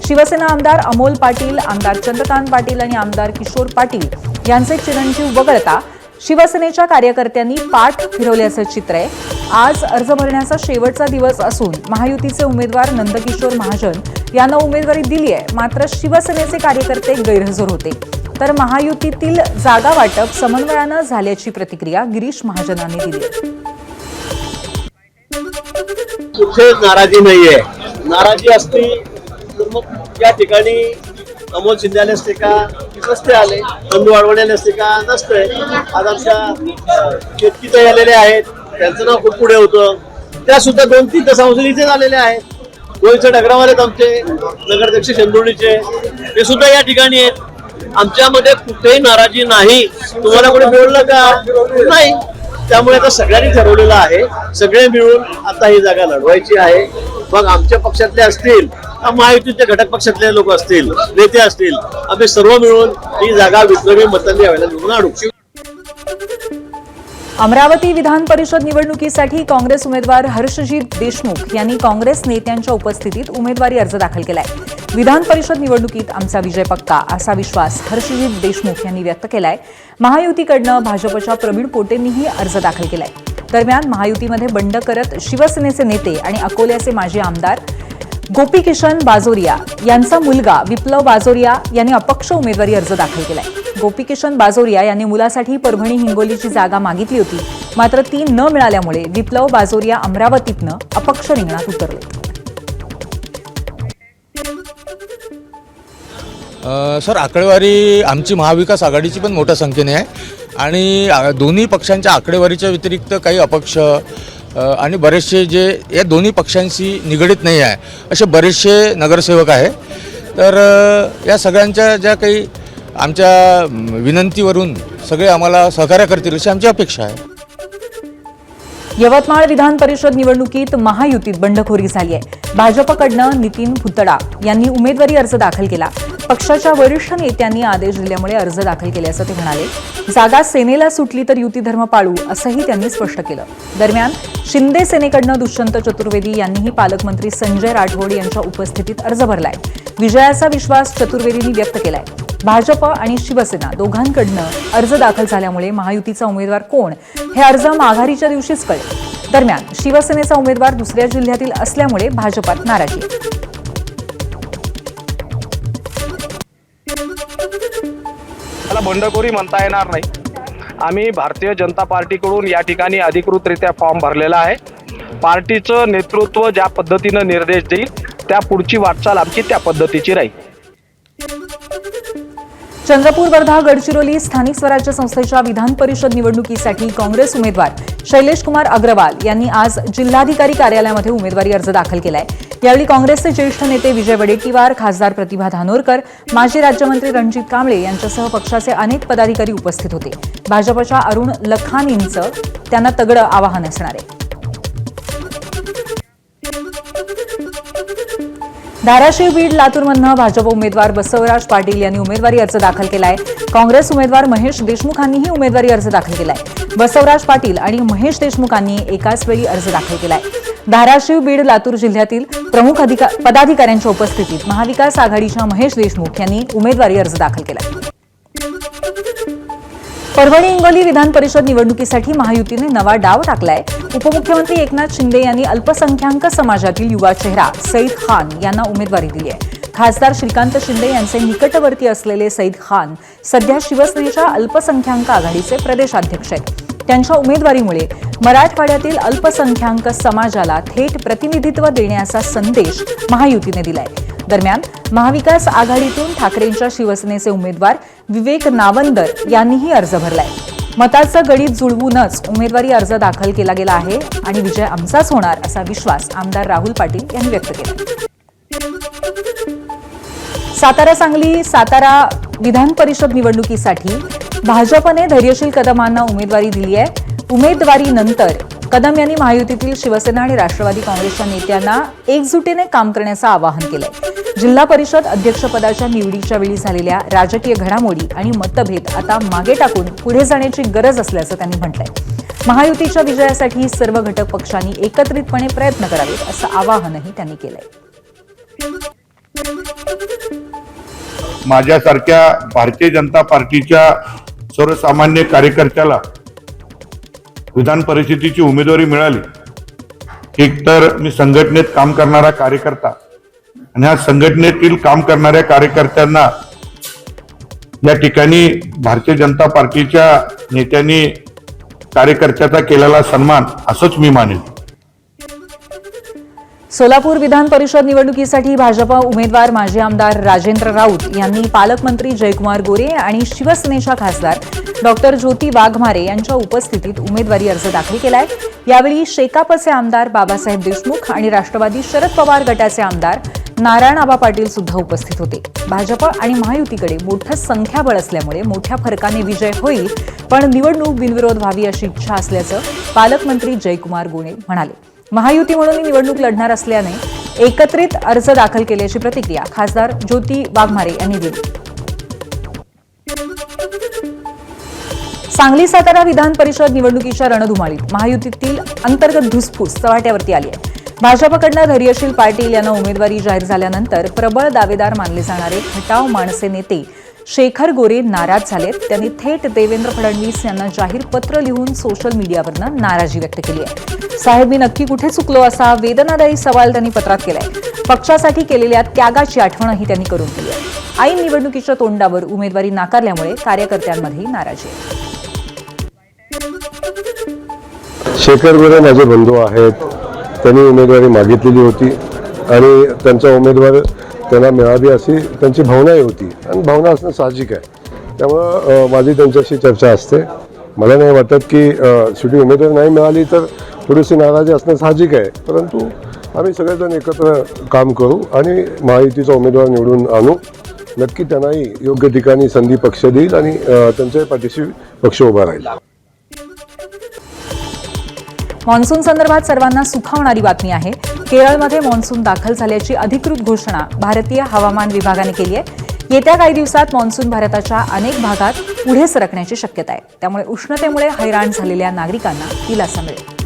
शिवसेना आमदार अमोल पाटील, आमदार चंद्रकांत पाटील आणि आमदार किशोर पाटील यांचे चिरंजीव वगळता शिवसेनेच्या कार्यकर्त्यांनी पाठ फिरवल्याचं चित्र आहे. आज अर्ज भरण्याचा शेवटचा दिवस असून महायुतीचे उमेदवार नंदकिशोर महाजन यांना उमेदवारी दिली आहे. मात्र शिवसेनेचे कार्यकर्ते गैरहजर होते. तर महायुतीतील जागा वाटप समन्वयानं झाल्याची प्रतिक्रिया गिरीश महाजनांनी दिली आहे. कुठे नाराजी नाहीये. नाराजी असती तर मग या ठिकाणी अमोल शिंदे आले असते का, नसते आले. बंधू वाढवणे असते का, नसते. आज आमच्या केतकीताई आलेले आहेत, त्यांचं नाव खूप पुढे होतं. त्या सुद्धा 2-3 दशांश इथे झालेल्या आहेत. गोयचे डगरावालेत आमचे नगराध्यक्ष शेंदुर्णीचे, ते सुद्धा या ठिकाणी आहेत. आमच्यामध्ये कुठेही नाराजी नाही. तुम्हाला कोणी बोललं का? नाही. त्यामुळे आता सगळ्यांनी ठरवलेलं आहे, सगळे मिळून आता ही जागा लढवायची आहे. मग आमच्या पक्षातले असतील, महायुतीच्या घटक पक्षातले लोक असतील, नेते असतील, आम्ही सर्व मिळून ही जागा विक्रमी मतांनी यावेळेला निवडून आणू. अमरावती विधान परिषद निवडणुकीसाठी काँग्रेस उमेदवार हर्षजित देशमुख यांनी काँग्रेस नेत्यांच्या उपस्थितीत उमेदवारी अर्ज दाखल केलाय. विधान परिषद निवडणुकीत आमचा विजय पक्का असा विश्वास हर्षजित देशमुख यांनी व्यक्त केलाय. महायुतीकडनं भाजपच्या प्रवीण पोटेंनीही अर्ज दाखल केलाय. दरम्यान महायुतीमध्ये बंड करत शिवसेनेचे नेते आणि अकोल्याचे माजी आमदार गोपीकिशन बाजोरिया यांचा मुलगा विप्लव बाजोरिया यांनी अपक्ष उमेदवारी अर्ज दाखल केलाय. गोपीकिशन बाजोरिया यांनी मुलासाठी परभणी हिंगोलीची जागा मागितली होती, मात्र ती न मिळाल्यामुळे विप्लव बाजोरिया अमरावतीतनं अपक्ष रिंगणात उतरले. सर, आकडेवारी आमची महाविकास आघाडीची पण मोठ्या संख्येने आहे आणि दोन्ही पक्षांच्या आकडेवारीच्या व्यतिरिक्त काही अपक्ष आणि बरेचसे जे या दोन्ही पक्षांशी निगडीत नाही आहे असे बरेचसे नगरसेवक आहे. तर या सगळ्यांच्या ज्या काही आमच्या विनंतीवरून सगळे आम्हाला सहकार्य करतील अशी आमची अपेक्षा आहे. यवतमाळ विधान परिषद निवडणुकीत महायुतीत बंडखोरी झाली आहे. भाजपकडनं नितीन भुतडा यांनी उमेदवारी अर्ज दाखल केला. पक्षाच्या वरिष्ठ नेत्यांनी आदेश दिल्यामुळे अर्ज दाखल केल्याचं ते म्हणाले. जागा सेनेला सुटली तर युती धर्म पाळू असंही त्यांनी स्पष्ट केलं. दरम्यान शिंदे सेनेकडनं दुष्यंत चतुर्वेदी यांनीही पालकमंत्री संजय राठोड यांच्या उपस्थितीत अर्ज भरलाय. विजयाचा विश्वास चतुर्वेदींनी व्यक्त केलाय. भाजप आणि शिवसेना दोघांकडनं अर्ज दाखल झाल्यामुळे महायुतीचा उमेदवार कोण हे अर्ज माघारीच्या दिवशीच कळेल. दरम्यान शिवसेनेचा उमेदवार दुसऱ्या जिल्ह्यातील असल्यामुळे भाजपात नाराजी आहे. त्याला बंडखोरी म्हणता येणार नाही. आम्ही भारतीय जनता पार्टीकडून या ठिकाणी अधिकृतरित्या फॉर्म भरलेला आहे. पार्टीचं नेतृत्व ज्या पद्धतीनं निर्देश देईल त्या पुढची वाटचाल आमची त्या पद्धतीची राहील. चंद्रपूर, वर्धा, गडचिरोली स्थानिक स्वराज्य संस्थेच्या विधान परिषद निवडणुकीसाठी काँग्रेस उमेदवार शैलेश कुमार अग्रवाल यांनी आज जिल्हाधिकारी कार्यालयामध्ये उमेदवारी अर्ज दाखल केलाय. यावेळी काँग्रेसचे ज्येष्ठ नेते विजय वडेट्टीवार, खासदार प्रतिभा धानोरकर, माजी राज्यमंत्री रणजित कांबळे यांच्यासह पक्षाचे अनेक पदाधिकारी उपस्थित होते. भाजपच्या अरुण लखानींचं त्यांना तगडं आवाहन असणार आहे. धाराशिव, बीड, लातूरमधनं भाजप उमेदवार बसवराज पाटील यांनी उमेदवारी अर्ज दाखल केलाय. काँग्रेस उमेदवार महेश देशमुखांनीही उमेदवारी अर्ज दाखल केलाय. बसवराज पाटील आणि महेश देशमुखांनी एकाच वेळी अर्ज दाखल केलाय. धाराशिव, बीड, लातूर जिल्ह्यातील प्रमुख पदाधिकाऱ्यांच्या उपस्थितीत महाविकास आघाडीच्या महेश देशमुख यांनी उमेदवारी अर्ज दाखल केलाय. परभणी हिंगोली विधान परिषद निवडणुकीसाठी महायुतीने नवा डाव टाकलाय. उपमुख्यमंत्री एकनाथ शिंदे यांनी अल्पसंख्याक समाजातील युवा चेहरा सईद खान यांना उमेदवारी दिली आहे. खासदार श्रीकांत शिंदे यांचे निकटवर्ती असलेले सईद खान सध्या शिवसेनेच्या अल्पसंख्याक आघाडीचे प्रदेशाध्यक्ष आहेत. त्यांच्या उमेदवारीमुळे मराठवाड्यातील अल्पसंख्याक समाजाला थेट प्रतिनिधित्व देण्याचा संदेश महायुतीने दिलाय. दरम्यान महाविकास आघाडीतून ठाकरेंच्या शिवसेनेचे उमेदवार विवेक नावंदर यांनीही अर्ज भरलाय. मताचं गणित जुळवूनच उमेदवारी अर्ज दाखल केला गेला आहे आणि विजय आमचाच होणार असा विश्वास आमदार राहुल पाटील यांनी व्यक्त केला. सातारा, सांगली, सातारा विधान परिषद निवडणुकीसाठी भाजपने धैर्यशील कदमांना उमेदवारी दिली आहे. उमेदवारीनंतर कदम यांनी महायुतीतील शिवसेना आणि राष्ट्रवादी काँग्रेसच्या नेत्यांना एकजुटीने काम करण्याचं आवाहन केलंय. जिल्हा परिषद अध्यक्षपदाच्या निवडीच्या वेळी झालेल्या राजकीय घडामोडी आणि मतभेद आता मागे टाकून पुढे जाण्याची गरज असल्याचं त्यांनी म्हटलंय. महायुतीच्या विजयासाठी सर्व घटक पक्षांनी एकत्रितपणे प्रयत्न करावेत असं आवाहनही त्यांनी केलंय. माझ्यासारख्या भारतीय जनता पार्टीच्या सर्वसामान्य कार्यकर्त्याला विधान परिषदेची उमेदवारी मिळाली. एक तर मी संघटनेत काम करणारा कार्यकर्ता आणि ह्या संघटनेतील काम करणाऱ्या कार्यकर्त्यांना या ठिकाणी भारतीय जनता पार्टीच्या नेत्यांनी कार्यकर्त्याचा केलेला सन्मान असंच मी मानेन. सोलापूर विधान परिषद निवडणुकीसाठी भाजप उमेदवार माजी आमदार राजेंद्र राऊत यांनी पालकमंत्री जयकुमार गोरे आणि शिवसेनेच्या खासदार डॉक्टर ज्योती वाघमारे यांच्या उपस्थितीत उमेदवारी अर्ज दाखल केलाय। यावेळी शेकापचे आमदार बाबासाहेब देशमुख आणि राष्ट्रवादी शरद पवार गटाचे आमदार नारायण आबा पाटील सुद्धा उपस्थित होते। भाजप आणि महायुतीकडे मोठं संख्याबळ असल्यामुळे मोठ्या फरकाने विजय होईल, पण निवडणूक बिनविरोध व्हावी अशी इच्छा असल्याचं पालकमंत्री जयकुमार गोरे म्हणाले। महायुती म्हणून निवडणूक लढणार असल्याने एकत्रित अर्ज दाखल केल्याची प्रतिक्रिया खासदार ज्योती वाघमारे यांनी दिली। सांगली सातारा विधान परिषद निवडणुकीच्या रणधुमाळीत महायुतीतील अंतर्गत धुसफूस चव्हाट्यावरती आली आहे। भाजपकडनं धैर्यशील पाटील यांना उमेदवारी जाहीर झाल्यानंतर प्रबळ दावेदार मानले जाणारे खटाव माणसे नेते शेखर गोरे नाराज झालेत। त्यांनी थेट देवेंद्र फडणवीस यांना जाहीर पत्र लिहून सोशल मीडियावरनं नाराजी व्यक्त केली आहे। साहेब, मी नक्की कुठे चुकलो असा वेदनादायी सवाल त्यांनी पत्रात केलाय। पक्षासाठी केलेल्या त्यागाची आठवणही त्यांनी करून दिली आहे। ऐन निवडणुकीच्या तोंडावर उमेदवारी नाकारल्यामुळे कार्यकर्त्यांमध्ये नाराजी आहे। शेखर गोरे माझे बंधू आहेत, त्यांनी उमेदवारी मागितलेली होती आणि त्यांचा उमेदवार त्यांना मिळावी अशी त्यांची भावनाही होती आणि भावना असणं साहजिक आहे। त्यामुळं माझी त्यांच्याशी चर्चा असते। मला नाही वाटत की शेवटी उमेदवारी नाही मिळाली तर थोडीशी नाराजी असणं साहजिक आहे, परंतु आम्ही सगळेजण एकत्र काम करू आणि महायुतीचा उमेदवार निवडून आणू। नक्की त्यांनाही योग्य ठिकाणी संधी पक्ष देईल आणि त्यांच्या पाठीशी पक्ष उभा राहील। मॉन्सून संदर्भात सर्वांना सुखावणारी बातमी आहे। केरळमध्ये मॉन्सून दाखल झाल्याची अधिकृत घोषणा भारतीय हवामान विभागाने केली आहे। येत्या काही दिवसात मॉन्सून भारताच्या अनेक भागात पुढे सरकण्याची शक्यता आहे। त्यामुळे उष्णतेमुळे हैराण झालेल्या नागरिकांना दिलासा मिळेल।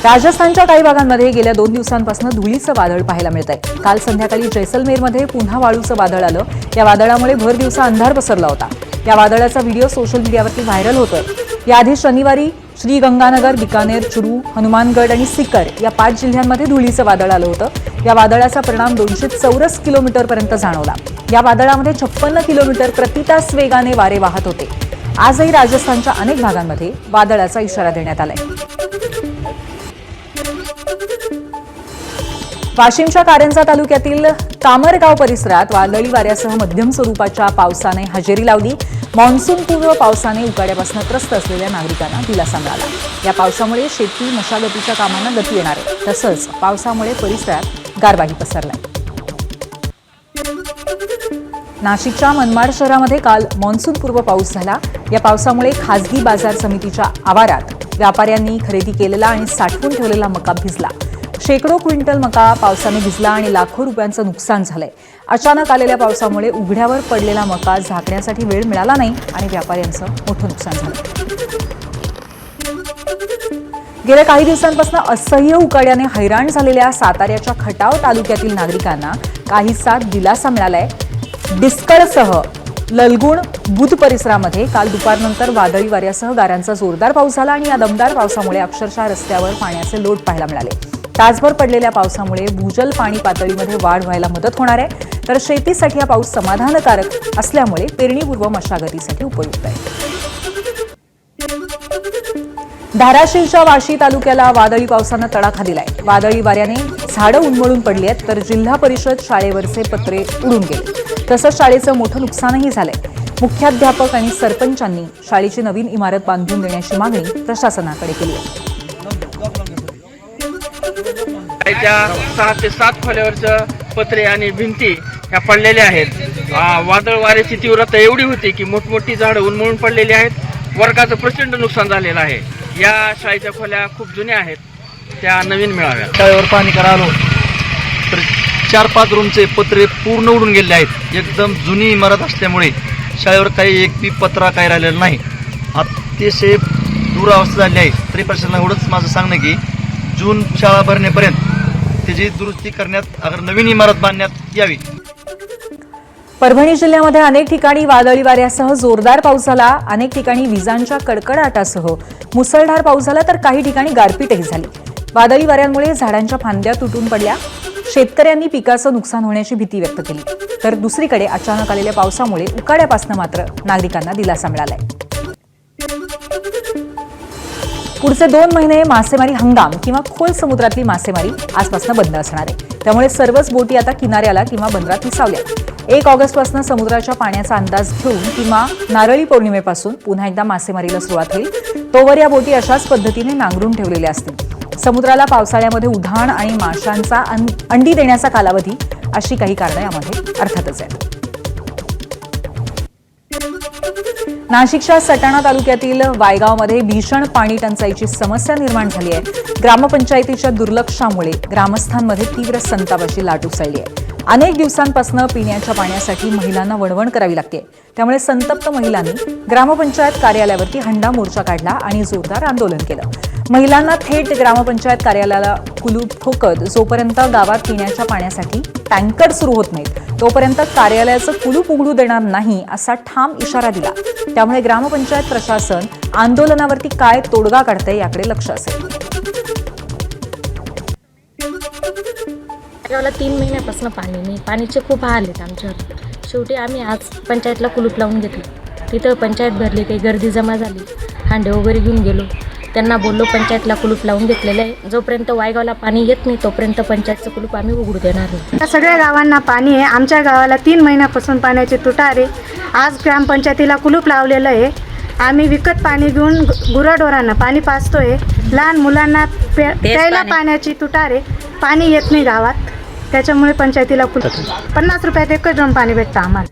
राजस्थानच्या काही भागांमध्ये गेल्या 2 दिवसांपासून धुळीचं वादळ पाहायला मिळत आहे। काल संध्याकाळी जैसलमेरमध्ये पुन्हा वाळूचं वादळ आलं। या वादळामुळे भर दिवसा अंधार पसरला होता। या वादळाचा व्हिडिओ सोशल मीडियावरती व्हायरल होतोय। याआधी शनिवारी श्रीगंगानगर, बिकानेर, चुरू, हनुमानगड आणि सिकर या 5 जिल्ह्यांमध्ये धुळीचं वादळ आलं होतं। या वादळाचा परिणाम 200 चौरस किलोमीटरपर्यंत जाणवला। या वादळामध्ये 56 किलोमीटर प्रति तास वेगाने वारे वाहत होते। आजही राजस्थानच्या अनेक भागांमध्ये वादळाचा इशारा देण्यात आलाय। वाशिमच्या कारंजा तालुक्यातील कामरगाव परिसरात वादळी वाऱ्यासह मध्यम स्वरूपाच्या पावसाने हजेरी लावली। मान्सूनपूर्व पावसाने उकाड्यापासून त्रस्त असलेल्या नागरिकांना दिलासा मिळाला। या पावसामुळे शेती मशागतीच्या कामांना गती येणार आहे। तसंच पावसामुळे परिसरात गारवाही पसरलाय। नाशिकच्या मनमाड शहरामध्ये काल मान्सूनपूर्व पाऊस झाला। या पावसामुळे खासगी बाजार समितीच्या आवारात व्यापाऱ्यांनी खरेदी केलेला आणि साठवून ठेवलेला मका भिजला। शेकडो क्विंटल मका पावसाने भिजला आणि लाखो रुपयांचं नुकसान झालंय। अचानक आलेल्या पावसामुळे उघड्यावर पडलेला मका झाकण्यासाठी वेळ मिळाला नाही आणि व्यापाऱ्यांचं मोठं नुकसान झालं। गेल्या काही दिवसांपासून असह्य उकाड्याने हैराण झालेल्या साताऱ्याच्या खटाव तालुक्यातील नागरिकांना काहीसा दिलासा मिळालाय। डिस्कळसह ललगुण बुध परिसरामध्ये काल दुपारनंतर वादळी वाऱ्यासह गारांचा जोरदार पाऊस झाला आणि या दमदार पावसामुळे अक्षरशः रस्त्यावर पाण्याचे लोट पाहायला मिळाले। तासभर पडलेल्या पावसामुळे भूजल पाणी पातळीमध्ये वाढ व्हायला मदत होणार आहे, तर शेतीसाठी हा पाऊस समाधानकारक असल्यामुळे पेरणीपूर्व मशागतीसाठी उपयुक्त आहे। धाराशिवच्या वाशी तालुक्याला वादळी पावसानं तडाखा दिलाय। वादळी वाऱ्याने झाडं उन्मळून पडली आहेत, तर जिल्हा परिषद शाळेवरचे पत्रे उडून गेले। तसंच शाळेचं मोठं नुकसानही झालंय। मुख्याध्यापक आणि सरपंचांनी शाळेची नवीन इमारत बांधून देण्याची मागणी प्रशासनाकडे केली आहे। 6 ते 7 खोल्यावरच्या पत्रे आणि भिंती ह्या पडलेल्या आहेत। वादळ वाऱ्याची तीव्रता एवढी होती की मोठमोठी झाडं उन्मळून पडलेली आहेत। वर्गाचं प्रचंड नुकसान झालेलं आहे। या शाळेच्या खोल्या खूप जुन्या आहेत, त्या नवीन मिळाव्यात। शाळेवर पाणी करायला तर 4-5 रूमचे पत्रे पूर्ण उडून गेले आहेत। एकदम जुनी इमारत असल्यामुळे शाळेवर काही एक बी पत्रा काही राहिलेला नाही। अतिशय दुरावस्था झाली आहे। तरी प्रशासनाला एवढंच माझं सांगणं की जून शाळा भरण्यापर्यंत त्याची दुरुस्ती करण्यात, अगर नवीन इमारत बांधण्यात यावी। परभणी जिल्ह्यामध्ये अनेक ठिकाणी वादळी वाऱ्यासह जोरदार पाऊस झाला। अनेक ठिकाणी विजांच्या कडकडाटासह मुसळधार पाऊस झाला, तर काही ठिकाणी गारपीटही झाली। वादळी वाऱ्यांमुळे झाडांच्या फांद्या तुटून पडल्या। शेतकऱ्यांनी पिकाचं नुकसान होण्याची भीती व्यक्त केली, तर दुसरीकडे अचानक आलेल्या पावसामुळे उकाड्यापासून मात्र नागरिकांना दिलासा मिळालाय। पुढचे 2 महिने मासेमारी हंगाम किंवा खोल समुद्रातली मासेमारी आजपासून बंद असणार आहे. त्यामुळे सर्वच बोटी आता किनाऱ्याला किंवा बंदरात विसावल्या. 1 ऑगस्टपासून समुद्राच्या पाण्याचा अंदाज घेऊन किंवा नारळी पौर्णिमेपासून पुन्हा एकदा मासेमारीला सुरुवात होईल. तोवर या बोटी अशाच पद्धतीने नांगरून ठेवलेल्या असतील. समुद्राला पावसाळ्यामध्ये उधाण आणि माशांचा अंडी देण्याचा कालावधी अशी काही कारणं यामध्ये अर्थातच आहेत. नाशिकच्या सटाणा तालुक्यातील वायगावमध्ये भीषण पाणी टंचाईची समस्या निर्माण झाली आहे. ग्रामपंचायतीच्या दुर्लक्षामुळे ग्रामस्थांमध्ये तीव्र संतापाची लाट उसळली आहे. अनेक दिवसांपासून पिण्याच्या पाण्यासाठी महिलांना वणवण करावी लागते. त्यामुळे संतप्त महिलांनी ग्रामपंचायत कार्यालयावरती हंडा मोर्चा काढला आणि जोरदार आंदोलन केलं. महिलांना थेट ग्रामपंचायत कार्यालयाला कुलूप ठोकत जोपर्यंत गावात पिण्याच्या पाण्यासाठी टँकर सुरू होत नाहीत तोपर्यंत कार्यालयाचं कुलूप उघडू देणार नाही असा ठाम इशारा दिला. त्यामुळे ग्रामपंचायत प्रशासन आंदोलनावरती काय तोडगा काढतंय याकडे लक्ष असेल. गावाला 3 महिन्यापासून पाणी नाही. पाण्याचे खूप हाल आहेत आमच्यावर. शेवटी आम्ही आज पंचायतला कुलूप लावून घेतलं. तिथं पंचायत भरली, काही गर्दी जमा झाली. हांडे वगैरे घेऊन गेलो. त्यांना बोललो पंचायतला कुलूप लावून घेतलेलं आहे. जोपर्यंत वायगावला पाणी येत नाही तोपर्यंत पंचायतचं कुलूप आम्ही उघडू देणार नाही. या सगळ्या गावांना पाणी आहे. आमच्या गावाला 3 महिन्यापासून पाण्याचे तुटारे. आज ग्रामपंचायतीला कुलूप लावलेलं आहे. आम्ही विकत पाणी घेऊन गुराढोरांना पाणी पाजतोय. लहान मुलांना प्यायला पाण्याची तुटारे. पाणी येत नाही गावात. त्याच्यामुळे पंचायतीला 50 रुपयात 1 ड्रम पाणी भेटतं आम्हाला.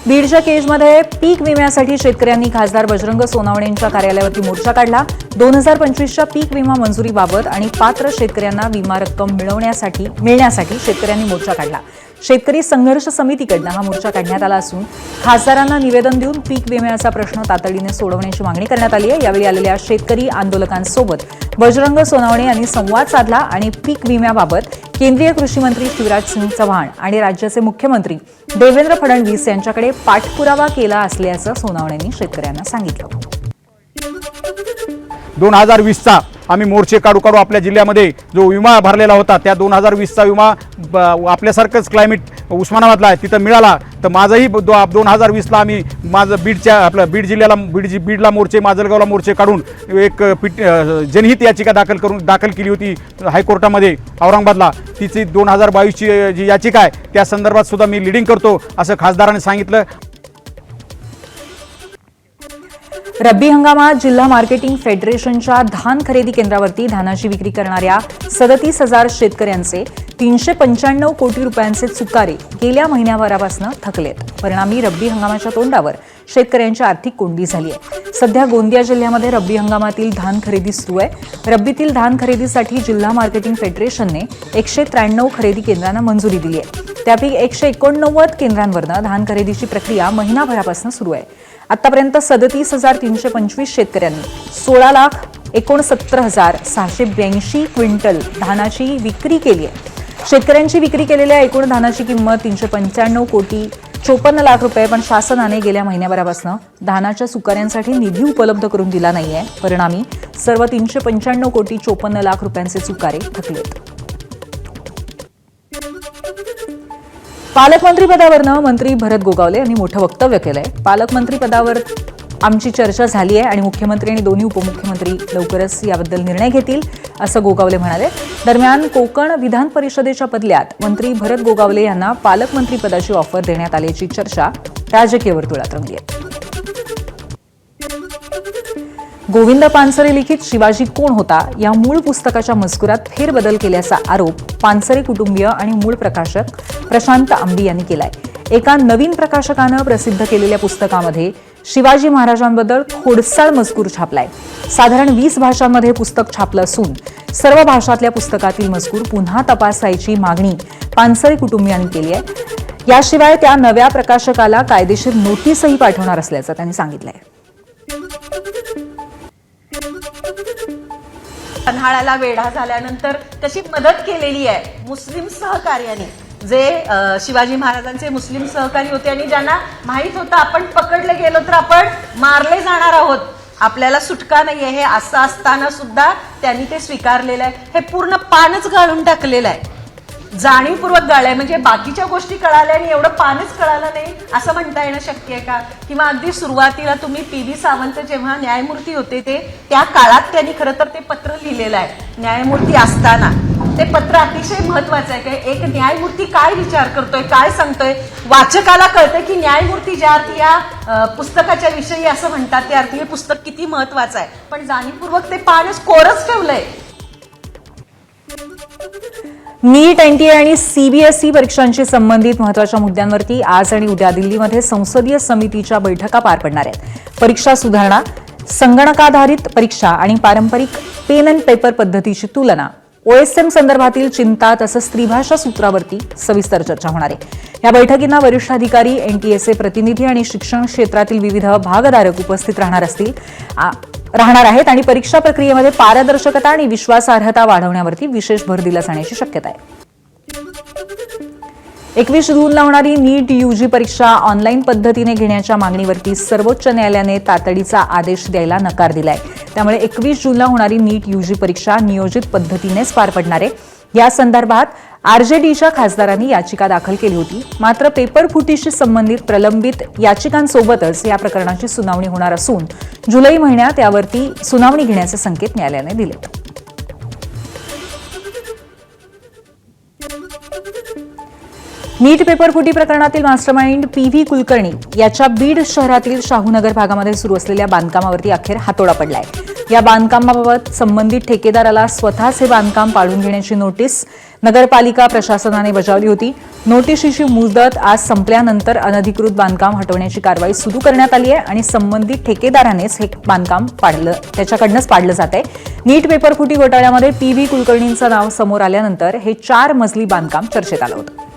बीडच्या केजमध्ये पीक विम्यासाठी शेतकऱ्यांनी खासदार बजरंग सोनवणेंच्या कार्यालयावरती मोर्चा काढला. 2025च्या पीक विमा मंजुरीबाबत आणि पात्र शेतकऱ्यांना विमा रक्कम मिळण्यासाठी शेतकऱ्यांनी मोर्चा काढला. शेतकरी संघर्ष समितीकडनं हा मोर्चा काढण्यात आला असून खासदारांना निवेदन देऊन पीक विम्याचा प्रश्न तातडीने सोडवण्याची मागणी करण्यात आली आहे. यावेळी आलेल्या शेतकरी आंदोलकांसोबत बजरंग सोनवणे यांनी संवाद साधला आणि पीक विम्याबाबत केंद्रीय कृषी मंत्री शिवराज सिंग चौहान आणि राज्याचे मुख्यमंत्री देवेंद्र फडणवीस यांच्याकडे पाठपुरावा केला असल्याचं सोनवणेंनी शेतकऱ्यांना सांगितलं. 2020चा आम्ही मोर्चे काढू आपल्या जिल्ह्यामध्ये जो विमा भरलेला होता त्या 2020चा विमा आपल्यासारखंच क्लायमेट उस्मानाबादला आहे तिथं मिळाला. तर माझंही 2020ला आम्ही माझं बीड जिल्ह्याला बीडला मोर्चे माजलगावला मोर्चे काढून एक जनहित याचिका दाखल केली होती हायकोर्टामध्ये औरंगाबादला. तिची 2022ची जी याचिका आहे त्या संदर्भात सुद्धा मी लीडिंग करतो असं खासदारांनी सांगितलं. रब्बी हंगामात जिल्हा मार्केटिंग फेडरेशनच्या धान खरेदी केंद्रावरती धानाची विक्री करणाऱ्या 37,000 शेतकऱ्यांचे 395 कोटी रुपयांचे चुकारे गेल्या महिन्याभरापासून थकलेत. परिणामी रब्बी हंगामाच्या तोंडावर शेतकऱ्यांची आर्थिक कोंडी झाली आहे. सध्या गोंदिया जिल्ह्यामध्ये रब्बी हंगामातील धान खरेदी सुरू आहे. रब्बीतील धान खरेदीसाठी जिल्हा मार्केटिंग फेडरेशनने 193 खरेदी केंद्रांना मंजुरी दिली आहे. त्यापैकी 189 केंद्रांवरनं धान खरेदीची प्रक्रिया महिनाभरापासून सुरू आहे. आतापर्यंत 37,325 शेतकऱ्यांनी 16,69,682 क्विंटल धानाची विक्री केली आहे. शेतकऱ्यांची विक्री केलेल्या एकूण धानाची किंमत 395 कोटी 54 लाख रुपये. पण शासनाने गेल्या महिन्याभरापासून धानाच्या सुकाऱ्यांसाठी निधी उपलब्ध करून दिला नाहीये. परिणामी सर्व 395 कोटी 54 लाख रुपयांचे चुकारे थकलेत. पालकमंत्रीपदावरनं मंत्री भरत गोगावले यांनी मोठं वक्तव्य केलंय. पालकमंत्रीपदावर आमची चर्चा झाली आहे आणि मुख्यमंत्री आणि दोन्ही उपमुख्यमंत्री लवकरच याबद्दल निर्णय घेतील असं गोगावले म्हणाले. दरम्यान कोकण विधान परिषदेच्या बदल्यात मंत्री भरत गोगावले यांना पालकमंत्रीपदाची ऑफर देण्यात आल्याची चर्चा राजकीय वर्तुळात रंगली आहे. गोविंद पानसरे लिखित शिवाजी कोण होता या मूळ पुस्तकाच्या मजकुरात फेरबदल केल्याचा आरोप पानसरे कुटुंबीय आणि मूळ प्रकाशक प्रशांत आंबी यांनी केलाय. एका नवीन प्रकाशकानं प्रसिद्ध केलेल्या पुस्तकामध्ये शिवाजी महाराजांबद्दल खोडसाळ मजकूर छापलाय. साधारण 20 भाषांमध्ये पुस्तक छापलं असून सर्व भाषातल्या पुस्तकातील मजकूर पुन्हा तपासायची मागणी पानसरे कुटुंबियांनी केली आहे. याशिवाय त्या नव्या प्रकाशकाला कायदेशीर नोटीसही पाठवणार असल्याचं त्यांनी सांगितलंय. पन्हाळ्याला वेढा झाल्यानंतर कशी मदत केलेली आहे मुस्लिम सहकार्याने. जे शिवाजी महाराजांचे मुस्लिम सहकारी होते आणि ज्यांना माहीत होतं आपण पकडले गेलो तर आपण मारले जाणार आहोत, आपल्याला सुटका नाहीये, हे असं असताना सुद्धा त्यांनी ते स्वीकारलेलं आहे. हे पूर्ण पानच गाळून टाकलेलं आहे. जाणीवपूर्वक गाळलाय, म्हणजे बाकीच्या गोष्टी कळाल्या आणि एवढं पानच कळालं नाही असं म्हणता येणं शक्य आहे का? किंवा अगदी सुरुवातीला तुम्ही पी.व्ही. सावंत जेव्हा न्यायमूर्ती होते त्या काळात त्यांनी खरं तर ते पत्र लिहिलेलं आहे, न्यायमूर्ती असताना ते पत्र अतिशय महत्वाचं आहे. की एक न्यायमूर्ती काय विचार करतोय, काय सांगतोय, वाचकाला कळतं की न्यायमूर्ती ज्या अर्थी या पुस्तकाच्या विषयी असं म्हणतात त्या अर्थी हे पुस्तक किती महत्वाचं आहे. पण जाणीवपूर्वक ते पानच कोरच ठेवलंय. नीट, एनटीए आणि सीबीएसई परीक्षांशी संबंधित महत्त्वाच्या मुद्द्यांवरती आज आणि उद्या दिल्लीमध्ये संसदीय समितीच्या बैठका पार पडणार आहेत. परीक्षा सुधारणा, संगणकाधारित परीक्षा आणि पारंपरिक पेन अँड पेपर पद्धतीची तुलना, ओएसएम संदर्भातील चिंता तसंच त्रिभाषा सूत्रावरती सविस्तर चर्चा होणार आहे. या बैठकींना वरिष्ठ अधिकारी, एनटीएचे प्रतिनिधी आणि शिक्षण क्षेत्रातील विविध भागधारक उपस्थित राहणार आहेत आणि परीक्षा प्रक्रियेमध्ये पारदर्शकता आणि विश्वासार्हता वाढवण्यावरती विशेष भर दिला जाण्याची शक्यता आहे. 21 जूनला होणारी नीट यूजी परीक्षा ऑनलाईन पद्धतीने घेण्याच्या मागणीवरती सर्वोच्च न्यायालयाने तातडीचा आदेश द्यायला नकार दिलाय. त्यामुळे 21 जूनला होणारी नीट यूजी परीक्षा नियोजित पद्धतीनेच पार पडणार आहे. या संदर्भात आरजेडीच्या खासदारांनी याचिका दाखल केली होती. मात्र पेपर फुटीशी संबंधित प्रलंबित याचिकांसोबतच या प्रकरणाची सुनावणी होणार असून जुलै महिन्यात यावरती सुनावणी घेण्याचे संकेत न्यायालयाने दिलेत. नीट पेपरफुटी प्रकरणातील मास्टरमाइंड पी.व्ही. कुलकर्णी याच्या बीड शहरातील शाहूनगर भागामध्ये सुरू असलेल्या बांधकामावरती अखेर हातोडा पडलाय. या बांधकामाबाबत संबंधित ठेकेदाराला स्वतःच हे बांधकाम पाडून घेण्याची नोटीस नगरपालिका प्रशासनाने बजावली होती. नोटीशीची मुदत आज संपल्यानंतर अनधिकृत बांधकाम हटवण्याची कारवाई सुरू करण्यात आली आहे आणि संबंधित ठेकेदारानेच हे बांधकाम त्याच्याकडनंच पाडलं जात आहे. नीट पेपरफुटी घोटाळ्यामध्ये पी.व्ही. कुलकर्णींचं नाव समोर आल्यानंतर हे 4 मजली बांधकाम चर्चेत आलं होतं.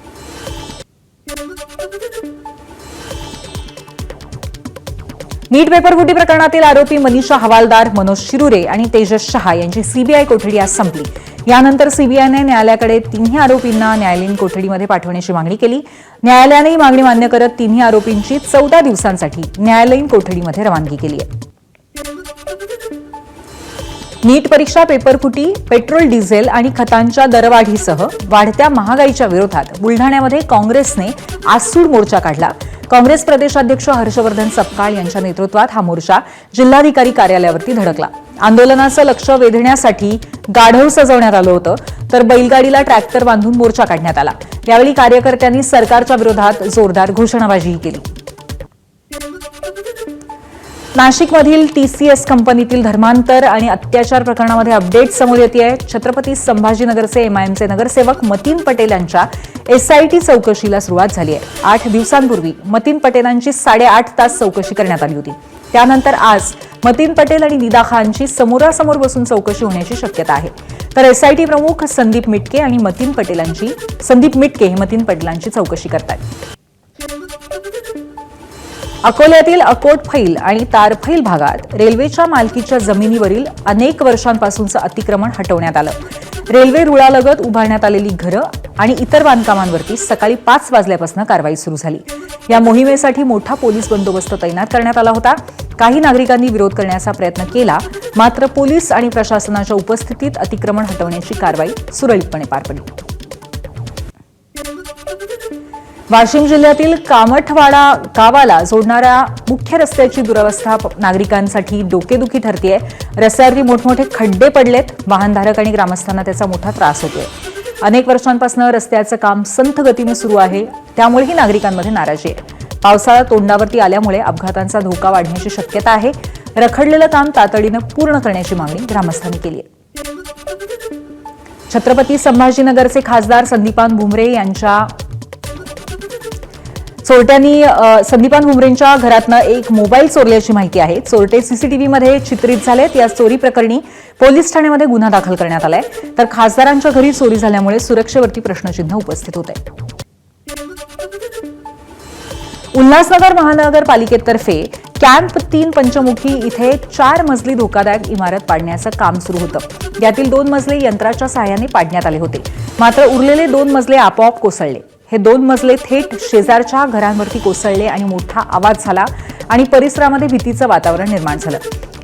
नीट पेपरफुटी प्रकरणातील आरोपी मनीषा हवालदार, मनोज शिरुरे आणि तेजस शहा यांची सीबीआय कोठडी आज संपली. यानंतर सीबीआयने न्यायालयाकडे तिन्ही आरोपींना न्यायालयीन कोठडीमध्ये पाठवण्याची मागणी केली. न्यायालयाने ही मागणी मान्य करत तिन्ही आरोपींची 14 दिवसांसाठी न्यायालयीन कोठडीमध्ये रवानगी केली आहे. नीट परीक्षा पेपरफुटी, पेट्रोल, डिझेल आणि खतांच्या दरवाढीसह वाढत्या महागाईच्या विरोधात बुलढाण्यामध्ये काँग्रेसने आसूड मोर्चा काढला. काँग्रेस प्रदेशाध्यक्ष हर्षवर्धन सपकाळ यांच्या नेतृत्वात हा मोर्चा जिल्हाधिकारी कार्यालयावरती धडकला. आंदोलनाचं लक्ष वेधण्यासाठी गाढव सजवण्यात आलं होतं, तर बैलगाडीला ट्रॅक्टर बांधून मोर्चा काढण्यात आला. यावेळी कार्यकर्त्यांनी सरकारच्या विरोधात जोरदार घोषणाबाजीही केली. नाशिकमधील टीसीएस कंपनीतील धर्मांतर आणि अत्याचार प्रकरणामध्ये अपडेट समोर येते आहे. छत्रपती संभाजीनगरचे एमआयएमचे नगरसेवक मतीन पटेल यांच्या एसआयटी चौकशीला सुरुवात झाली आहे. 8 दिवसांपूर्वी मतीन पटेलांची 8.5 तास चौकशी करण्यात आली होती. त्यानंतर आज मतीन पटेल आणि निदा खानची समोरासमोर बसून चौकशी होण्याची शक्यता आहे. तर एसआयटी प्रमुख संदीप मिटके हे मतीन पटेलांची चौकशी करतात. अकोल्यातील अकोटफैल आणि तारफैल भागात रेल्वेच्या मालकीच्या जमिनीवरील अनेक वर्षांपासूनचं अतिक्रमण हटवण्यात आलं. रेल्वे रुळालगत उभारण्यात आलेली घरं आणि इतर बांधकामांवरती सकाळी 5 वाजल्यापासून कारवाई सुरू झाली. या मोहिमेसाठी मोठा पोलीस बंदोबस्त तैनात करण्यात आला होता. काही नागरिकांनी विरोध करण्याचा प्रयत्न केला, मात्र पोलीस आणि प्रशासनाच्या उपस्थितीत अतिक्रमण हटवण्याची कारवाई सुरळीतपणे पार पडली. वाशिम जिल्ह्यातील कामठवाडा गावाला जोडणाऱ्या मुख्य रस्त्याची दुरवस्था नागरिकांसाठी डोकेदुखी ठरतेय. रस्त्यावरती मोठमोठे खड्डे पडलेत. वाहनधारक आणि ग्रामस्थांना त्याचा मोठा त्रास होतोय. अनेक वर्षांपासून रस्त्याचं काम संथ गतीने सुरू आहे, त्यामुळेही नागरिकांमध्ये नाराजी आहे. पावसाळा तोंडावरती आल्यामुळे अपघातांचा धोका वाढण्याची शक्यता आहे. रखडलेलं काम तातडीनं पूर्ण करण्याची मागणी ग्रामस्थांनी केली आहे. छत्रपती संभाजीनगरचे खासदार संदीपान भुमरे यांच्या चोरट्यांनी संदीपान भुमरेंच्या घरातनं एक मोबाईल चोरल्याची माहिती आहे. चोरटे सीसीटीव्हीमध्ये चित्रित झालेत. या चोरी प्रकरणी पोलीस ठाण्यामध्ये गुन्हा दाखल करण्यात आलाय. तर खासदारांच्या घरी चोरी झाल्यामुळे सुरक्षेवरती प्रश्नचिन्ह उपस्थित होत आहे. उल्हासनगर महानगरपालिकेतर्फे कॅम्प 3 पंचमुखी इथे 4 मजली धोकादायक इमारत पाडण्याचं काम सुरू होतं. यातील 2 मजले यंत्राच्या सहाय्याने पाडण्यात आले होते, मात्र उरलेले 2 मजले आपोआप कोसळले. हे 2 मजले थेट शेजारच्या घरांवरती कोसळले आणि मोठा आवाज झाला आणि परिसरामध्ये भीतीचं वातावरण निर्माण झालं.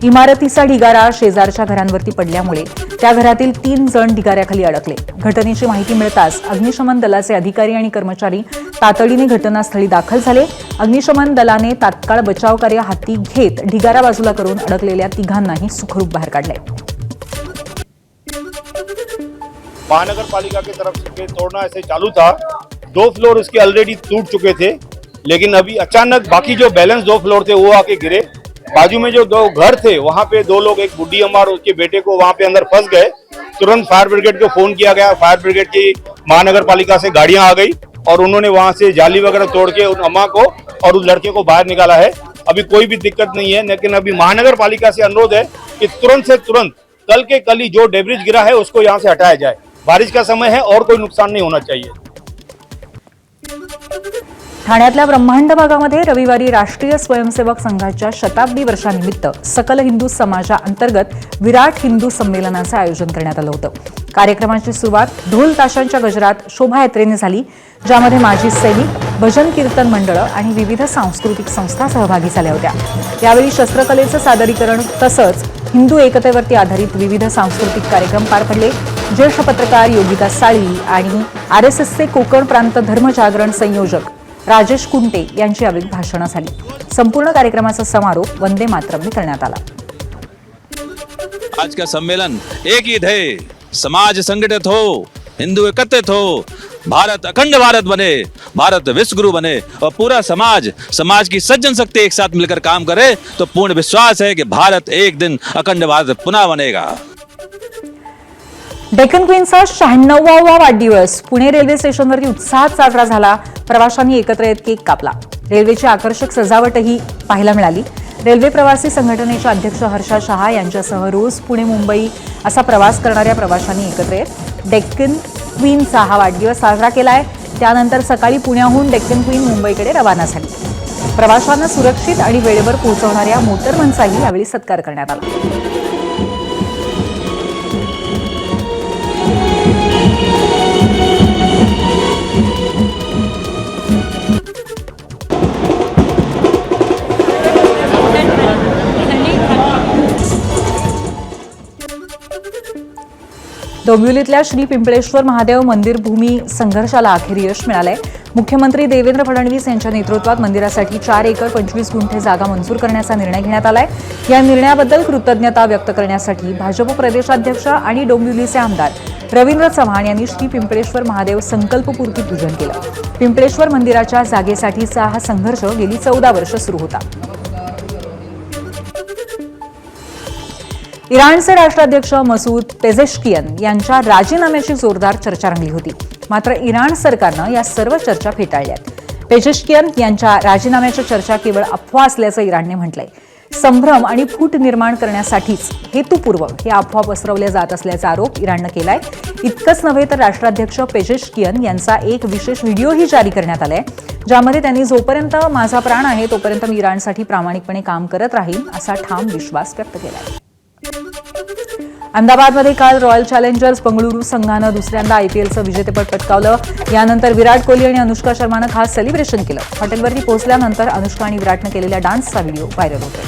इमारतीचा ढिगारा शेजारच्या घरांवरती पडल्यामुळे त्या घरातील 3 जण ढिगाऱ्याखाली अडकले. घटनेची माहिती मिळताच अग्निशमन दलाचे अधिकारी आणि कर्मचारी तातडीने घटनास्थळी दाखल झाले. अग्निशमन दलाने तात्काळ बचाव कार्य हाती घेत ढिगारा बाजूला करून अडकलेल्या 3घांनाही सुखरूप बाहेर काढले. महानगर पालिका की तरफ से तोड़ना ऐसे चालू था, 2 फ्लोर उसके ऑलरेडी टूट चुके थे, लेकिन अभी अचानक बाकी जो बैलेंस 2 फ्लोर थे वो आके गिरे. बाजू में जो 2 घर थे वहाँ पे 2 लोग, एक बुढ़ी अम्मा और उसके बेटे को वहाँ पे अंदर फंस गए. तुरंत फायर ब्रिगेड को फोन किया गया. फायर ब्रिगेड की महानगर पालिका से गाड़ियां आ गई और उन्होंने वहाँ से जाली वगैरह तोड़ के उन अम्मा को और उस लड़के को बाहर निकाला है. अभी कोई भी दिक्कत नहीं है, लेकिन अभी महानगर पालिका से अनुरोध है कि तुरंत से तुरंत कल के कल ही जो डेब्रिज गिरा है उसको यहाँ से हटाया जाए. बारिश का समय है और कोई नुकसान नहीं होना चाहिए. ठाण्यातल्या ब्रह्मांड भागामध्ये रविवारी राष्ट्रीय स्वयंसेवक संघाच्या शताब्दी वर्षानिमित्त सकल हिंदू समाजाअंतर्गत विराट हिंदू संमेलनाचं आयोजन करण्यात आलं होतं. कार्यक्रमाची सुरुवात ढोल ताशांच्या गजरात शोभायात्रेने झाली, ज्यामध्ये माजी सैनिक, भजन कीर्तन मंडळं आणि विविध सांस्कृतिक संस्था सहभागी झाल्या होत्या. यावेळी शस्त्रकलेचं सादरीकरण तसंच हिंदू एकतेवरती आधारित विविध सांस्कृतिक कार्यक्रम पार पडले. ज्येष्ठ पत्रकार योगिता साळी आणि RSSचे कोकण प्रांत धर्मजागरण संयोजक राजेश कुंटे यांची यावेळी भाषणं झाली. संपूर्ण कार्यक्रमाचा समारोप वंदे मातरमने करण्यात आला. आज का सम्मेलन एक ही ध्येय, समाज संगठित हो, हिंदू एकत्रित हो, भारत अखंड भारत बने, भारत विश्वगुरु बने और पूरा समाज की सज्जन शक्ति एक साथ मिलकर काम करे तो पूर्ण विश्वास है कि भारत एक दिन अखंड भारत पुनः बनेगा. डेक्कन क्वीनचा 96वा वाढदिवस पुणे रेल्वे स्टेशनवरती उत्साहात साजरा झाला. प्रवाशांनी एकत्र येत केक कापला. रेल्वेची आकर्षक सजावटही पाहायला मिळाली. रेल्वे प्रवासी संघटनेच्या अध्यक्ष हर्षा शहा यांच्यासह रोज पुणे मुंबई असा प्रवास करणाऱ्या प्रवाशांनी एकत्र येत डेक्कन क्वीनचा हा वाढदिवस साजरा केलाय. त्यानंतर सकाळी पुण्याहून डेक्कन क्वीन मुंबईकडे रवाना झाली. प्रवाशांना सुरक्षित आणि वेळेवर पोहोचवणाऱ्या मोटरमनचाही यावेळी सत्कार करण्यात आला. डोंबिवलीतल्या श्री पिंपळेश्वर महादेव मंदिर भूमी संघर्षाला अखेर यश मिळालंय. मुख्यमंत्री देवेंद्र फडणवीस यांच्या नेतृत्वात मंदिरासाठी 4 एकर 25 गुंठे जागा मंजूर करण्याचा निर्णय घेण्यात आलाय. या निर्णयाबद्दल कृतज्ञता व्यक्त करण्यासाठी भाजप प्रदेशाध्यक्ष आणि डोंबिवलीचे आमदार रवींद्र चव्हाण यांनी श्री पिंपळेश्वर महादेव संकल्पपूर्ती पूजन केलं. पिंपळेश्वर मंदिराच्या जागेसाठीचा हा संघर्ष गेली 14 वर्ष सुरू होता. इराणचे राष्ट्राध्यक्ष मसूद पेझेश्कियन यांच्या राजीनाम्याची जोरदार चर्चा रंगली होती. मात्र इराण सरकारनं या सर्व चर्चा फेटाळल्यात. पेझेश्कियन यांच्या राजीनाम्याच्या चर्चा केवळ अफवा असल्याचं इराणने म्हटलंय. संभ्रम आणि फूट निर्माण करण्यासाठीच हेतुपूर्वक हे अफवा पसरवल्या जात असल्याचा आरोप इराणनं केलाय. इतकंच नव्हे तर राष्ट्राध्यक्ष पेझेश्कियन यांचा एक विशेष व्हिडिओही जारी करण्यात आलाय, ज्यामध्ये त्यांनी जोपर्यंत माझा प्राण आहे तोपर्यंत मी इराणसाठी प्रामाणिकपणे काम करत राहीन असा ठाम विश्वास व्यक्त केलाय. अहमदाबादमध्ये काल रॉयल चॅलेंजर्स बंगळुरू संघानं दुसऱ्यांदा IPLचं विजेतेपद पटकावलं. यानंतर विराट कोहली आणि अनुष्का शर्मानं खास सेलिब्रेशन केलं. हॉटेलवरती पोहोचल्यानंतर अनुष्का आणि विराटनं केलेल्या डान्सचा व्हिडिओ व्हायरल होतोय.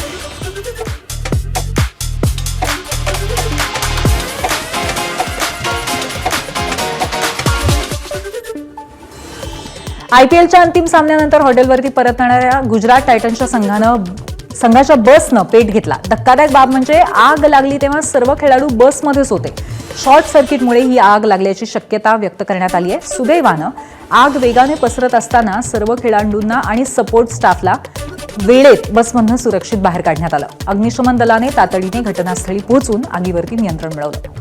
IPLच्या अंतिम सामन्यानंतर हॉटेलवरती परतणाऱ्या गुजरात टायटन्सच्या संघाच्या बसनं पेट घेतला. धक्कादायक बाब म्हणजे आग लागली तेव्हा सर्व खेळाडू बसमध्येच होते. शॉर्ट सर्किटमुळे ही आग लागल्याची शक्यता व्यक्त करण्यात आली आहे. सुदैवानं आग वेगाने पसरत असताना सर्व खेळाडूंना आणि सपोर्ट स्टाफला वेळेत बसमधून सुरक्षित बाहेर काढण्यात आलं. अग्निशमन दलाने तातडीने घटनास्थळी पोहोचून आगीवरती नियंत्रण मिळवलं.